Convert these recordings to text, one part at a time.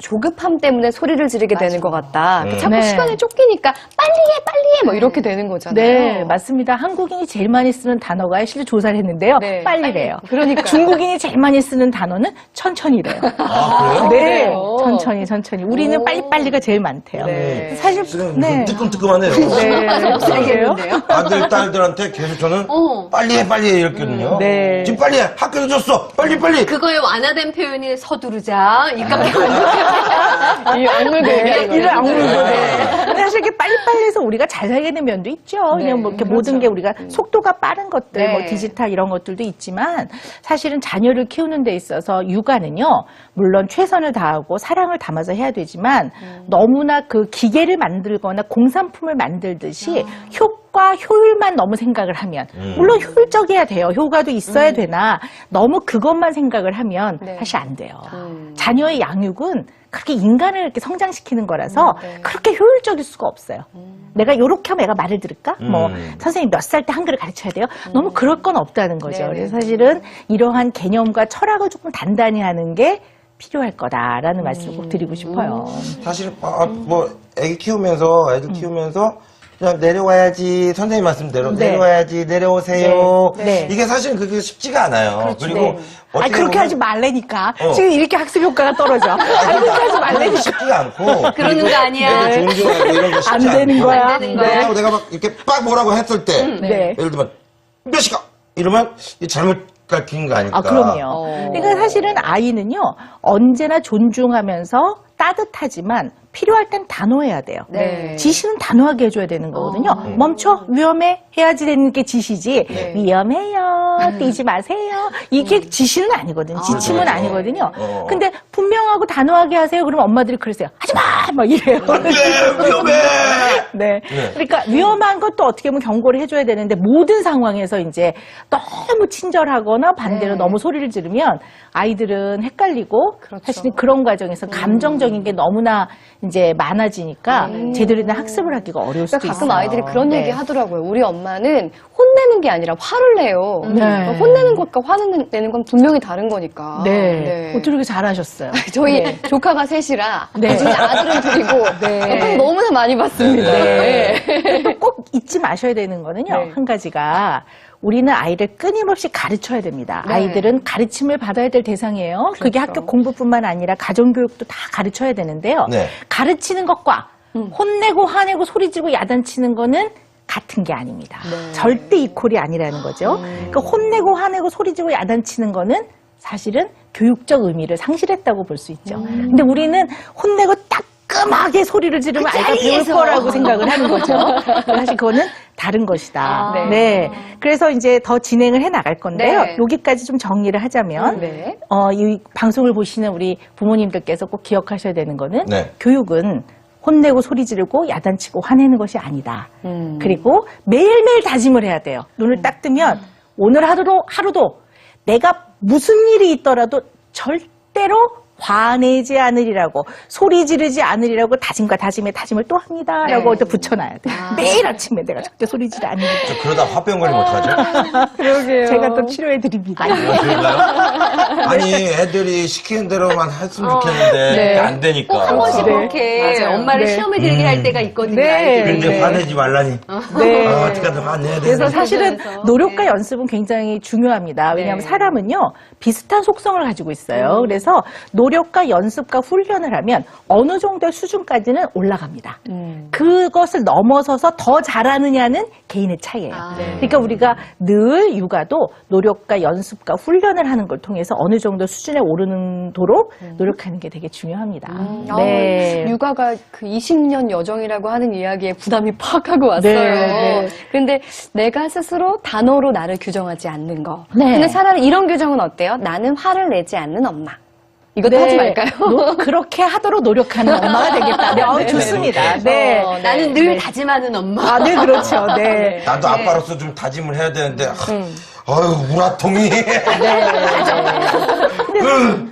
조급함 때문에 소리를 지르게 되는 것 같다. 자꾸 네. 시간에 쫓기니까 빨리 해 뭐 이렇게 되는 거잖아요. 네, 맞습니다. 한국인이 제일 많이 쓰는 단어가 실제 조사를 했는데요. 네, 빨리래요. 그러니까 중국인이 제일 많이 쓰는 단어는 천천히래요. 아, 그래요? 네, 그래요? 천천히. 우리는 빨리빨리가 제일 많대요. 네. 사실 지금 네. 뜨끔뜨끔하네요. 네, 그러게요. 아들, 딸들한테 계속 저는 빨리 해 이랬거든요. 네. 지금 빨리 해. 학교 늦었어. 빨리. 그거의 완화된 표현이 서두르자. 이까지 이 악물고 이를 악물고. 근데 사실 이렇게 빨리빨리 해서 우리가 잘 살게 된 면도 있죠. 그냥 뭐 이렇게 모든 게 우리가 속도가 빠른 것들, 네. 뭐 디지털 이런 것들도 있지만 사실은 자녀를 키우는 데 있어서 육아는요, 물론 최선을 다하고 사랑을 담아서 해야 되지만 너무나 그 기계를 만들거나 공산품을 만들듯이 효과, 효율만 너무 생각을 하면 물론 효율적이어야 돼요. 효과도 있어야 되나 너무 그것만 생각을 하면 네. 사실 안 돼요. 자녀의 양육은 그렇게 인간을 이렇게 성장시키는 거라서 그렇게 효율적일 수가 없어요. 내가 요렇게 하면 애가 말을 들을까? 뭐 선생님 몇 살 때 한글을 가르쳐야 돼요? 너무 그럴 건 없다는 거죠. 네네. 그래서 사실은 이러한 개념과 철학을 조금 단단히 하는 게 필요할 거다라는 말씀을 꼭 드리고 싶어요. 사실 뭐 애기 키우면서 애들 키우면서 그냥 내려와야지 선생님 말씀대로 네. 내려와야지 내려오세요. 네. 네. 이게 사실 그게 쉽지가 않아요. 그리고 네. 아니, 그렇게 하지 말라니까. 어. 지금 이렇게 학습 효과가 떨어져. 아니, 그렇게 하지 말라니까. 쉽지가 않고 그러는 거 아니야. 애들 존중하고 이런 거 쉽지 안 되는 않고. 거야. 안 되는 거야. 그렇다고 내가 막 이렇게 빡 뭐라고 했을 때 네. 예를 들면 몇 시간 이러면 이 잘못 가르친 거 아닐까. 아, 그럼요. 그러니까 사실은 아이는요, 언제나 존중하면서 따뜻하지만 필요할 땐 단호해야 돼요. 네. 지시는 단호하게 해줘야 되는 거거든요. 멈춰, 위험해, 해야지 되는 게 지시지. 네. 위험해요, 뛰지 마세요. 이게 지시는 아니거든요. 지침은 그렇죠. 아니거든요. 어. 근데 분명하고 단호하게 하세요. 그러면 엄마들이 그러세요. 하지 마! 막 이래요. 네, 위험해. 네. 네. 그러니까 위험한 것도 어떻게 보면 경고를 해줘야 되는데 모든 상황에서 이제 너무 친절하거나 반대로 네. 너무 소리를 지르면 아이들은 헷갈리고 사실은 그런 과정에서 감정적인 게 너무나 이제 많아지니까 제대로 된 학습을 하기가 어려울 수도 그러니까 가끔 있어요. 아이들이 그런 네. 얘기 하더라고요. 우리 엄마는 혼내는 게 아니라 화를 내요. 네. 그러니까 혼내는 것과 화는 내는 건 분명히 다른 거니까. 네. 어떻게 그렇게 잘하셨어요? 저희 네. 조카가 셋이라 네. 그중에 아들은 둘이고 네. 너무나 많이 봤습니다. 네. 네. 또 꼭 잊지 마셔야 되는 거는요. 네. 한 가지가 우리는 아이를 끊임없이 가르쳐야 됩니다. 네. 아이들은 가르침을 받아야 될 대상이에요. 그게 학교 공부뿐만 아니라 가정교육도 다 가르쳐야 되는데요. 네. 가르치는 것과 혼내고 화내고 소리 지르고 야단치는 거는 같은 게 아닙니다. 절대 이퀄이 아니라는 거죠. 그러니까 혼내고 화내고 소리 지르고 야단치는 거는 사실은 교육적 의미를 상실했다고 볼 수 있죠. 근데 우리는 혼내고 따끔하게 소리를 지르면 아이가 배울 거라고 생각을 하는 거죠. 사실 그거는 다른 것이다. 아, 네. 그래서 이제 더 진행을 해 나갈 건데요. 네. 여기까지 좀 정리를 하자면, 네. 이 방송을 보시는 우리 부모님들께서 꼭 기억하셔야 되는 거는 네. 교육은 혼내고 소리 지르고 야단치고 화내는 것이 아니다. 그리고 매일매일 다짐을 해야 돼요. 눈을 딱 뜨면 오늘 하루도 내가 무슨 일이 있더라도 절대로 화내지 않으리라고 소리 지르지 않으리라고 다짐과 다짐에 다짐을 또 합니다라고 또 붙여놔야 돼. 매일 아침에 내가 절대 소리 지르지 않으리라. 저 그러다 화병 걸리면 어떡하죠? 그러게요. 제가 또 치료해 드립니다. 그런가요? 아니 애들이 시키는 대로만 했으면 좋겠는데 네. 안 되니까. 꼭 한 번씩 네. 그렇게 맞아요. 엄마를 네. 시험에 들게 할 때가 있거든요. 네. 아이들이. 근데 네. 화내지 말라니. 네. 어떻게든 화내야 돼. 그래서 사실은 그러면서. 노력과 네. 연습은 굉장히 중요합니다. 왜냐하면 네. 사람은요, 비슷한 속성을 가지고 있어요. 그래서 노력과 연습과 훈련을 하면 어느 정도의 수준까지는 올라갑니다. 그것을 넘어서서 더 잘하느냐는 개인의 차이예요. 그러니까 우리가 늘 육아도 노력과 연습과 훈련을 하는 걸 통해서 어느 정도 수준에 오르도록 노력하는 게 되게 중요합니다. 네. 육아가 그 20년 여정이라고 하는 이야기에 부담이 팍 하고 왔어요. 네. 근데 내가 스스로 단어로 나를 규정하지 않는 거. 네. 근데 차라리 이런 규정은 어때요? 나는 화를 내지 않는 엄마. 이것도 하지 말까요? 그렇게 하도록 노력하는 엄마가 되겠다. 네, 좋습니다. 네. 나는 늘 다짐하는 엄마. 아, 네, 그렇죠. 네. 나도 아빠로서 좀 다짐을 해야 되는데 아유 우라통이.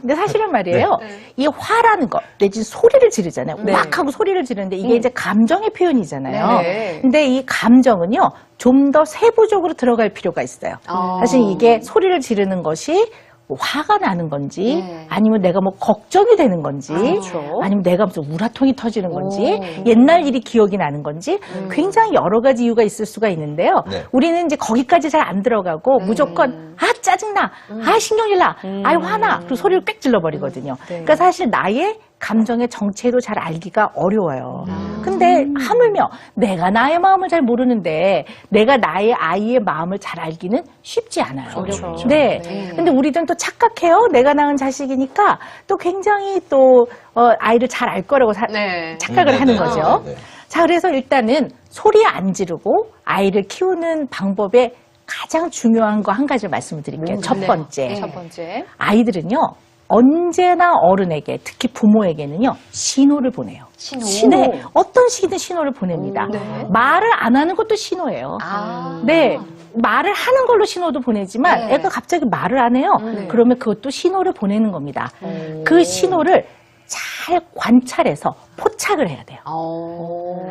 근데 사실은 말이에요. 이 화라는 것, 내지 소리를 지르잖아요. 네. 막 하고 소리를 지르는데 이게 이제 감정의 표현이잖아요. 네. 근데 이 감정은요, 좀 더 세부적으로 들어갈 필요가 있어요. 사실 이게 소리를 지르는 것이 뭐 화가 나는 건지 네. 아니면 내가 뭐 걱정이 되는 건지 그렇죠. 아니면 내가 무슨 우라통이 터지는 건지 오. 옛날 일이 기억이 나는 건지 굉장히 여러 가지 이유가 있을 수가 있는데요. 네. 우리는 이제 거기까지 잘 안 들어가고 무조건 아 짜증나, 아 신경질나, 아 화나 그리고 소리를 꽥 질러버리거든요. 네. 그러니까 사실 나의 감정의 정체도 잘 알기가 어려워요. 근데 하물며 내가 나의 마음을 잘 모르는데 내가 나의 아이의 마음을 잘 알기는 쉽지 않아요. 그렇죠. 네. 네. 근데 우리들은 또 착각해요. 내가 낳은 자식이니까 또 굉장히 또 아이를 잘 알 거라고 네. 착각을 하는 네네. 거죠. 네. 자, 그래서 일단은 소리 안 지르고 아이를 키우는 방법에 가장 중요한 거 한 가지를 말씀을 드릴게요. 첫 번째. 첫 번째. 아이들은요, 언제나 어른에게, 특히 부모에게는요, 신호를 보내요. 신호? 네, 어떤 식이든 신호를 보냅니다. 네. 말을 안 하는 것도 신호예요. 아. 네. 말을 하는 걸로 신호도 보내지만 네. 애가 갑자기 말을 안 해요. 네. 그러면 그것도 신호를 보내는 겁니다. 그 신호를 잘 관찰해서 포착을 해야 돼요.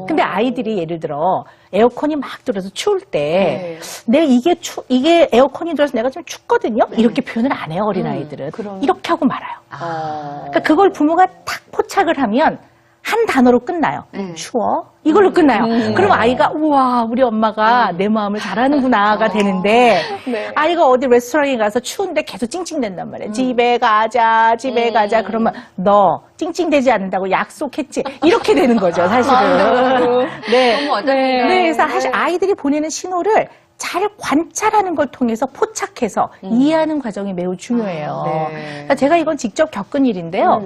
근데 아이들이 예를 들어 에어컨이 막 들어서 추울 때 내가 이게 에어컨이 들어서 내가 좀 춥거든요. 이렇게 표현을 안 해요, 어린 아이들은. 이렇게 하고 말아요. 그러니까 그걸 부모가 탁 포착을 하면 한 단어로 끝나요. 추워? 이걸로 끝나요. 그럼 아이가 우와 우리 엄마가 내 마음을 잘하는구나가 되는데 네. 아이가 어디 레스토랑에 가서 추운데 계속 찡찡댄단 말이에요. 집에 가자 집에 가자 그러면 너 찡찡대지 않는다고 약속했지 이렇게 되는 거죠 사실은. 네. 너무 어렵다. 네, 그래서 사실 아이들이 보내는 신호를 잘 관찰하는 걸 통해서 포착해서 이해하는 과정이 매우 중요해요. 네. 그러니까 제가 이건 직접 겪은 일인데요.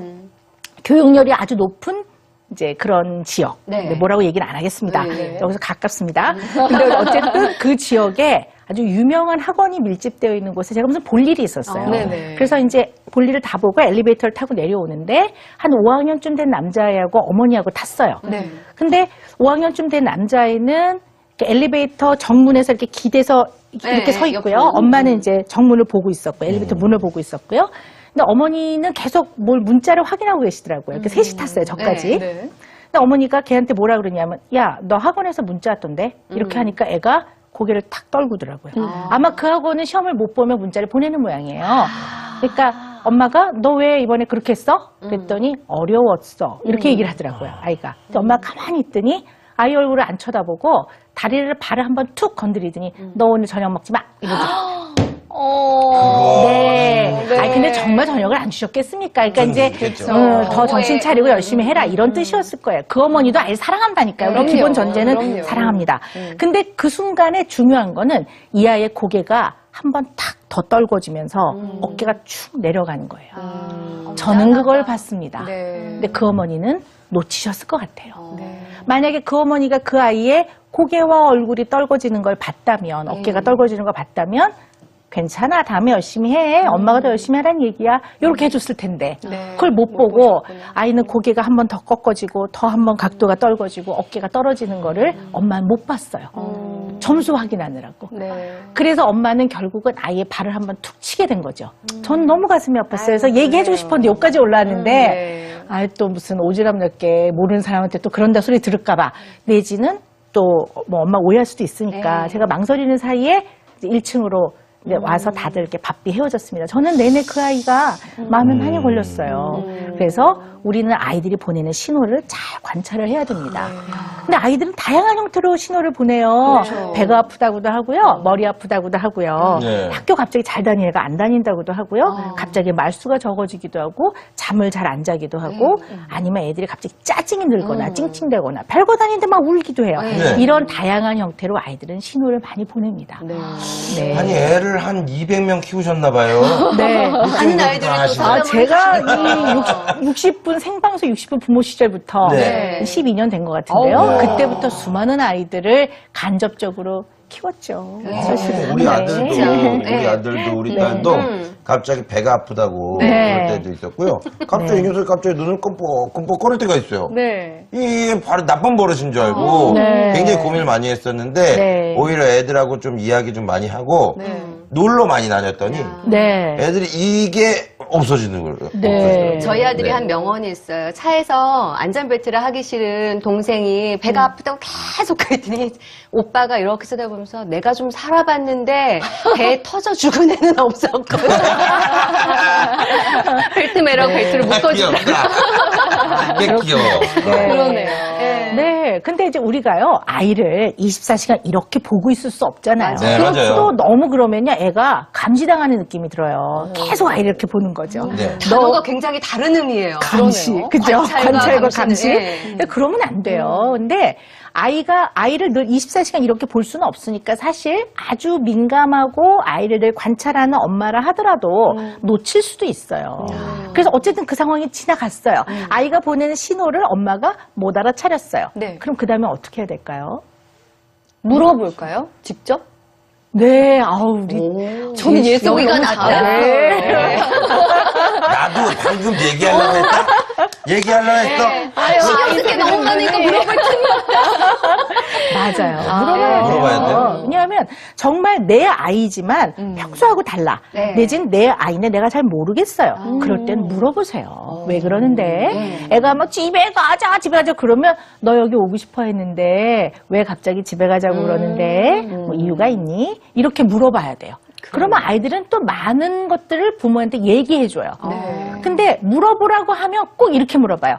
교육열이 아주 높은 이제 그런 지역. 네. 네, 뭐라고 얘기는 안 하겠습니다. 네. 여기서 가깝습니다. 근데 어쨌든 그 지역에 아주 유명한 학원이 밀집되어 있는 곳에 제가 무슨 볼일이 있었어요. 네네. 그래서 이제 볼일을 다 보고 엘리베이터를 타고 내려오는데 한 5학년쯤 된 남자애하고 어머니하고 탔어요. 네. 근데 5학년쯤 된 남자애는 이렇게 엘리베이터 정문에서 이렇게 기대서 이렇게 네, 서 있고요. 옆으로. 엄마는 이제 정문을 보고 있었고 엘리베이터 문을 보고 있었고요. 근데 어머니는 계속 뭘 문자를 확인하고 계시더라고요. 이렇게 셋이 탔어요, 저까지. 네. 근데 어머니가 걔한테 뭐라 그러냐면, 야, 너 학원에서 문자 왔던데? 이렇게 하니까 애가 고개를 탁 떨구더라고요. 아마 그 학원은 시험을 못 보면 문자를 보내는 모양이에요. 그러니까 엄마가 너 왜 이번에 그렇게 했어? 그랬더니 어려웠어. 이렇게 얘기를 하더라고요, 아이가. 근데 엄마가 가만히 있더니 아이 얼굴을 안 쳐다보고 다리를 발을 한번 툭 건드리더니 너 오늘 저녁 먹지 마. 이러죠. 네. 네. 아니, 근데 정말 저녁을 안 주셨겠습니까? 그러니까 이제 그렇겠죠. 더 정신 차리고 열심히 해라. 이런 뜻이었을 거예요. 그 어머니도 아이를 사랑한다니까요. 우리 그럼요. 기본 전제는 그럼요. 사랑합니다. 근데 그 순간에 중요한 거는 이 아이의 고개가 한번 탁 더 떨궈지면서 어깨가 축 내려가는 거예요. 저는 그걸 봤습니다. 네. 근데 그 어머니는 놓치셨을 것 같아요. 네. 만약에 그 어머니가 그 아이의 고개와 얼굴이 떨궈지는 걸 봤다면, 어깨가 떨궈지는 걸 봤다면, 괜찮아, 다음에 열심히 해. 엄마가 더 열심히 하라는 얘기야. 이렇게 해줬을 텐데. 네. 그걸 못 못 보고 보셨구나. 아이는 고개가 한 번 더 꺾어지고 더 한 번 각도가 떨궈지고 어깨가 떨어지는 거를 엄마는 못 봤어요. 점수 확인하느라고. 네. 그래서 엄마는 결국은 아이의 발을 한번 툭 치게 된 거죠. 전 너무 가슴이 아팠어요. 그래서 아유, 얘기해주고 그래요. 싶었는데 여기까지 올라왔는데 네. 아이 또 무슨 오지랖 넓게 모르는 사람한테 또 그런다 소리 들을까봐 내지는 또 뭐 엄마 오해할 수도 있으니까 네. 제가 망설이는 사이에 이제 1층으로 와서 다들 이렇게 바삐 헤어졌습니다. 저는 내내 그 아이가 마음에 많이 걸렸어요. 그래서 우리는 아이들이 보내는 신호를 잘 관찰을 해야 됩니다. 근데 아이들은 다양한 형태로 신호를 보내요. 그렇죠. 배가 아프다고도 하고요. 머리 아프다고도 하고요. 네. 학교 갑자기 잘 다니는 애가 안 다닌다고도 하고요. 갑자기 말수가 적어지기도 하고 잠을 잘 안 자기도 하고 아니면 애들이 갑자기 짜증이 늘거나 찡찡대거나 별거 다니는데 막 울기도 해요. 네. 이런 다양한 형태로 아이들은 신호를 많이 보냅니다. 네. 네. 아니 애를 한 200명 키우셨나봐요. 네. 한 나이들을 또 아, 사람을 제가 이 60분 생방송 60분 부모 시절부터 네. 12년 된 것 같은데요. 어우. 그때부터 수많은 아이들을 간접적으로 키웠죠. 사실은. 우리 네. 아들도 우리 아들도 우리 딸도 갑자기 배가 아프다고 네. 그럴 때도 있었고요. 갑자기 이 녀석이 갑자기 눈을 끔뻑끔뻑 거릴 때가 있어요. 네. 이게 바로 나쁜 버릇인 줄 알고 네. 굉장히 고민을 많이 했었는데 네. 오히려 애들하고 좀 이야기 좀 많이 하고 네. 놀러 많이 다녔더니 네. 애들이 이게 없어지는 거예요. 네. 저희 아들이 네. 한 명언이 있어요. 차에서 안전벨트를 하기 싫은 동생이 배가 아프다고 계속 그랬더니 오빠가 이렇게 쓰다보면서 내가 좀 살아봤는데 배에 터져 죽은 애는 없었거든. 벨트매라고 벨트를 묶어주더라고요. 귀엽다. 꽤 귀여워. 네. 그러네요. 네. 근데 이제 우리가요, 아이를 24시간 이렇게 보고 있을 수 없잖아요. 네, 그럼 맞아요. 또 너무 그러면요, 애가 감시당하는 느낌이 들어요. 계속 아이를 이렇게 보는 거죠. 네. 단어가 굉장히 다른 의미예요. 감시. 그러네요. 그죠? 관찰과 관찰과 감시는, 감시. 예. 근데 그러면 안 돼요. 근데 아이를 늘 24시간 이렇게 볼 수는 없으니까 사실 아주 민감하고 아이를 늘 관찰하는 엄마라 하더라도 놓칠 수도 있어요. 그래서 어쨌든 그 상황이 지나갔어요. 아이가 보내는 신호를 엄마가 못 알아차렸어요. 네. 그럼 그 다음에 어떻게 해야 될까요? 물어볼까요? 직접? 네, 아우, 우리. 저는 예속이가 여기가 낫다. 낫다. 네. 나도 방금 얘기하려고 했다? 얘기하려고 했어? 신경 쓰게 너무 많으니까 물어볼 텐데. 맞아요. 물어봐야 돼요. 물어봐야 돼요? 왜냐하면 정말 내 아이지만 평소하고 달라. 네. 내지는 내 아이는 내가 잘 모르겠어요. 그럴 땐 물어보세요. 왜 그러는데? 애가 막 집에 가자, 집에 가자 그러면 너 여기 오고 싶어 했는데 왜 갑자기 집에 가자고 그러는데? 뭐 이유가 있니? 이렇게 물어봐야 돼요. 그러면 아이들은 또 많은 것들을 부모한테 얘기해줘요. 근데 물어보라고 하면 꼭 이렇게 물어봐요.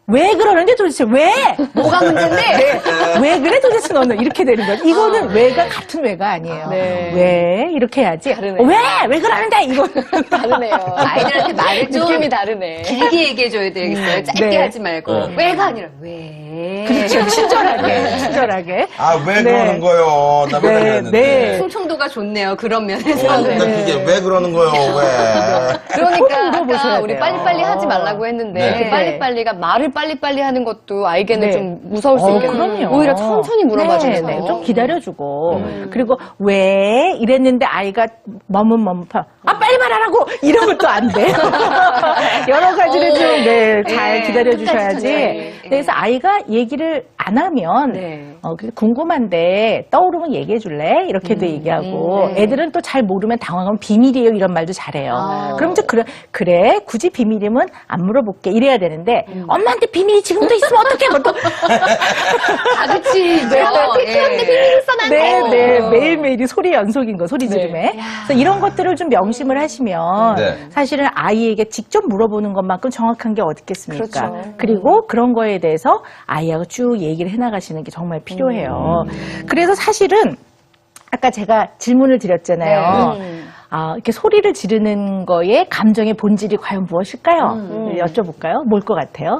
왜 그러는데 도대체 왜? 뭐가 문제인데? 왜 그래 도대체 너는? 이렇게 되는 거죠. 이거는 왜가 같은 왜가 아니에요. 네. 왜? 이렇게 해야지. 다르네. 왜 그러는데? 이거는. 다르네요. 아이들한테 말을 좀 느낌이 다르네. 길게 얘기해줘야 되겠어요. 짧게 네. 하지 말고. 왜가 아니라 왜. 그렇죠. 친절하게. 아, 왜 네. 그러는 거요? 나 맨날 네, 그랬는데. 네. 충청도가 좋네요. 그런 면에서. 나 그게 왜 그러는 거요? 왜? 그러니까 물어보셔야 아까 우리 돼요. 빨리빨리 하지 말라고 했는데 네. 그 빨리빨리가 말을 빨리빨리 하는 것도 아이에게는 네. 좀 무서울 수 있겠네요. 그럼요. 오히려 천천히 물어봐주면서. 네, 좀 기다려주고. 그리고 왜 이랬는데 아이가 머뭇머뭇하. 아, 빨리 말하라고! 이러면 또 안 돼요. 여러 가지를 좀, 잘 기다려주셔야지. 천천히. 그래서 아이가 얘기를 안 하면, 네. 궁금한데 떠오르면 얘기해줄래? 이렇게도 얘기하고. 네. 애들은 또 잘 모르면 당황하면 비밀이에요. 이런 말도 잘해요. 그럼 이제 그래, 굳이 비밀이면 안 물어볼게. 이래야 되는데, 엄마한테 비밀이 지금도 있으면 어떡해? 뭐 또. 다그치죠. 네, 매일매일이 소리 연속인 거, 소리 지르매. 그래서 이런 것들을 좀 명심을 하시면 네. 사실은 아이에게 직접 물어보는 것만큼 정확한 게 어디 있겠습니까? 그렇죠. 그리고 그런 거에 대해서 아이하고 쭉 얘기를 해나가시는 게 정말 필요해요. 그래서 사실은 아까 제가 질문을 드렸잖아요. 이렇게 소리를 지르는 거에 감정의 본질이 과연 무엇일까요? 여쭤볼까요? 뭘 것 같아요?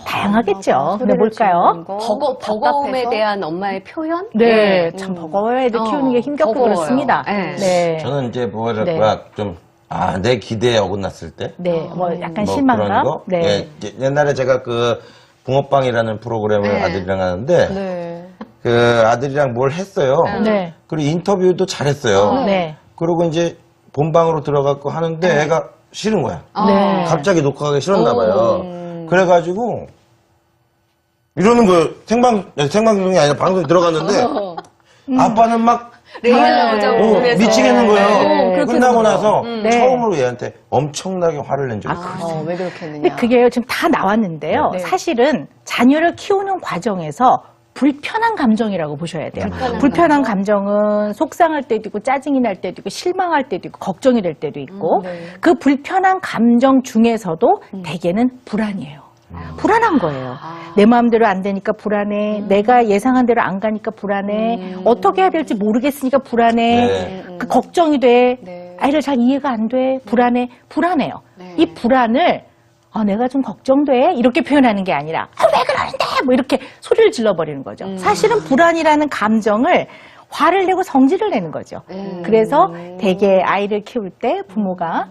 다양하겠죠. 근데 뭘까요? 버거움에 대한 엄마의 표현? 네, 참 버거워요. 애들 키우는 게 힘겹고 버거워요. 그렇습니다. 네. 네. 저는 이제 뭐랄까, 좀, 내 기대에 어긋났을 때? 네, 뭐 약간 뭐 실망감. 그런 거? 네. 예, 옛날에 제가 그 붕어빵이라는 프로그램을 네. 아들이랑 하는데 네. 그 아들이랑 뭘 했어요. 네. 그리고 인터뷰도 잘했어요. 네. 그리고 이제 본방으로 들어갔고 하는데 애가 싫은 거야. 네. 갑자기 녹화하기 싫었나 봐요. 그래가지고 이러는 거예요. 생방송이 아니라 방송에 들어갔는데 아빠는 막 레일 나오죠. 미치겠는 거예요. 네. 끝나고 나서 네. 처음으로 얘한테 엄청나게 화를 낸 적이 있어요. 왜 그렇게 했느냐. 근데 그게요, 지금 다 나왔는데요. 네. 사실은 자녀를 키우는 과정에서 불편한 감정이라고 보셔야 돼요. 불편한 감정은 속상할 때도 있고 짜증이 날 때도 있고 실망할 때도 있고 걱정이 될 때도 있고 그 불편한 감정 중에서도 대개는 불안이에요. 불안한 거예요. 내 마음대로 안 되니까 불안해. 내가 예상한 대로 안 가니까 불안해. 어떻게 해야 될지 모르겠으니까 불안해. 네. 그 걱정이 돼. 네. 아이를 잘 이해가 안 돼. 불안해. 불안해요. 이 불안을 내가 좀 걱정돼. 이렇게 표현하는 게 아니라 왜 그러는데? 뭐 이렇게 소리를 질러버리는 거죠. 사실은 불안이라는 감정을 화를 내고 성질을 내는 거죠. 그래서 대개 아이를 키울 때 부모가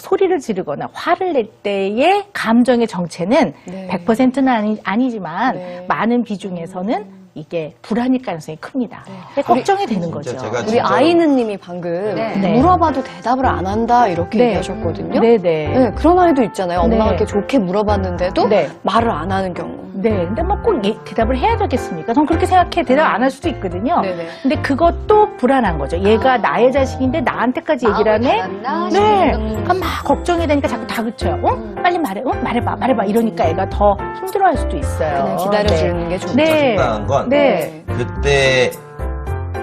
소리를 지르거나 화를 낼 때의 감정의 정체는 네. 100%는 아니지만 네. 많은 비중에서는 이게 불안일 가능성이 큽니다. 근데 걱정이 되는 거죠. 제가 우리 진짜로 아이는님이 방금 네. 물어봐도 대답을 안 한다 이렇게 네. 얘기하셨거든요. 네네. 네, 그런 아이도 있잖아요. 엄마가 네. 이렇게 좋게 물어봤는데도 네. 말을 안 하는 경우. 네, 근데 뭐 꼭 대답을 해야 되겠습니까? 저는 그렇게 생각해 대답 안 할 수도 있거든요. 네네. 근데 그것도 불안한 거죠. 얘가 나의 자식인데 나한테까지 얘기를 하네? 잘한다 네. 싶은 그러니까 막 걱정이 되니까 자꾸 다그쳐요. 빨리 말해. 말해봐. 이러니까 애가 더 힘들어할 수도 있어요. 그냥 기다려주는 게 좋죠. 네. 짜증나는 건 네. 그때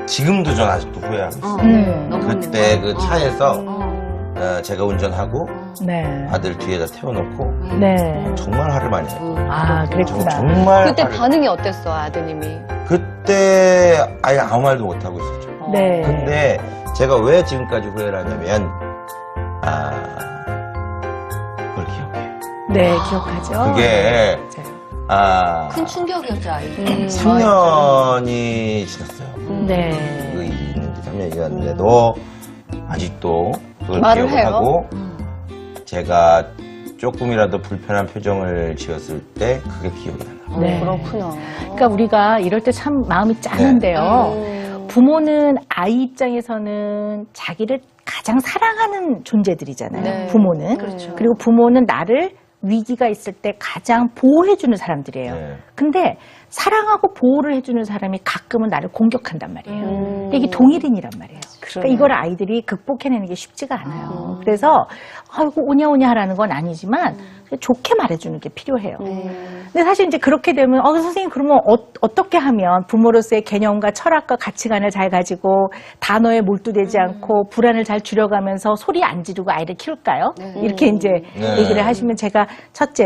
지금도 전 아직도 후회하고 있어요. 너무 그때 그 차에서 음. 제가 운전하고 네. 아들 뒤에다 태워놓고 네. 정말 화를 많이 했어요. 아, 그랬구나. 정말 그때 화를 반응이 어땠어, 아드님이? 그때 아예 아무 말도 못하고 있었죠. 네. 근데 제가 왜 지금까지 후회를 하냐면 그걸 기억해요. 네, 기억하죠. 그게 큰 충격이었죠 아이들. 3년이 지났어요. 네. 그 일이 있는지 3년이 지났는데도 아직도 그걸 말을 기억을 해요? 하고 제가 조금이라도 불편한 표정을 지었을 때 그게 기억이 나요. 네. 그렇구나. 그러니까 우리가 이럴 때 참 마음이 짠한데요. 부모는 아이 입장에서는 자기를 가장 사랑하는 존재들이잖아요. 네. 부모는. 그렇죠. 그리고 부모는 나를 위기가 있을 때 가장 보호해주는 사람들이에요. 네. 근데 사랑하고 보호를 해주는 사람이 가끔은 나를 공격한단 말이에요. 이게 동일인이란 말이에요. 그러니까 이걸 아이들이 극복해내는 게 쉽지가 않아요. 그래서 아이고 오냐오냐 하라는 건 아니지만 좋게 말해주는 게 필요해요. 근데 사실 이제 그렇게 되면 선생님 그러면 어떻게 하면 부모로서의 개념과 철학과 가치관을 잘 가지고 단어에 몰두되지 않고 불안을 잘 줄여가면서 소리 안 지르고 아이를 키울까요? 이렇게 이제 네. 얘기를 하시면 제가 첫째는